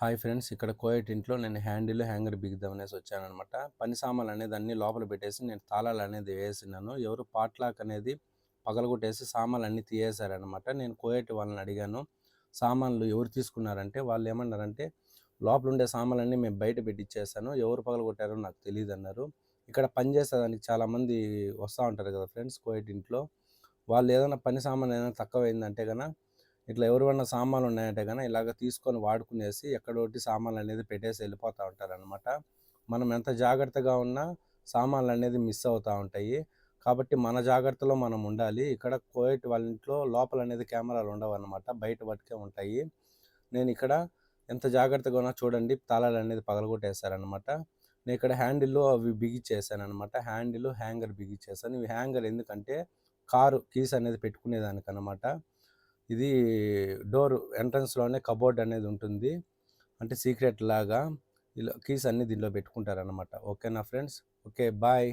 Hi friends, ఇక్కడ కోయట్ ఇంట్లో నేను హ్యాండిల్, హ్యాంగర్ బిగిద్దాం అనేసి వచ్చాననమాట. పని సామాన్లు అనేది అన్నీ లోపల పెట్టేసి నేను తాళాలు అనేది వేసినాను. ఎవరు పాట్‌లాక్ అనేది పగలగొట్టేసి సామాన్లు అన్నీ తీయేశారనమాట. నేను కోయట్ వాళ్ళని అడిగాను, సామాన్లు ఎవరు తీసుకున్నారంటే వాళ్ళు ఏమన్నారంటే, లోపల ఉండే సామాన్లన్నీ మేము బయట పెట్టిచ్చేసాను, ఎవరు పగలగొట్టారో నాకు తెలీదన్నారు. ఇక్కడ పని చేసేదానికి చాలామంది వస్తా ఉంటారు కదా ఫ్రెండ్స్ కోయట్ ఇంట్లో. వాళ్ళు ఏదైనా పని సామాను ఏదైనా తక్కువైందంటే గన ఇట్లా ఎవరివన్నా సామాన్లు ఉన్నాయంటే గన ఇలాగ తీసుకొని వాడుకునేసి ఎక్కడోటి సామాన్లు అనేది పెట్టేసి వెళ్ళిపోతూ ఉంటారనమాట. మనం ఎంత జాగ్రత్తగా ఉన్నా సామాన్లు అనేది మిస్ అవుతూ ఉంటాయి. కాబట్టి మన జాగ్రత్తలో మనం ఉండాలి. ఇక్కడ కోయట్ వాళ్ళ ఇంట్లో లోపల అనేది కెమెరాలు ఉండవన్నమాట, బయట వరకే ఉంటాయి. నేను ఇక్కడ ఎంత జాగ్రత్తగా ఉన్నా చూడండి, తాళాలు అనేది పగలగొట్టేశారనమాట. నేను ఇక్కడ హ్యాండిల్ అవి బిగిచ్చేసాననమాట. Handle, hanger బిగిచ్చేసాను. ఈ హ్యాంగర్ ఎందుకంటే కారు కీస్ అనేది పెట్టుకునేదానికనమాట. ఇది డోర్ ఎంట్రన్స్‌లోనే కబోర్డ్ అనేది ఉంటుంది. అంటే సీక్రెట్ లాగా ఇలా కీస్ అన్నీ దీంట్లో పెట్టుకుంటారనమాట. ఓకేనా ఫ్రెండ్స్? ఓకే. బాయ్.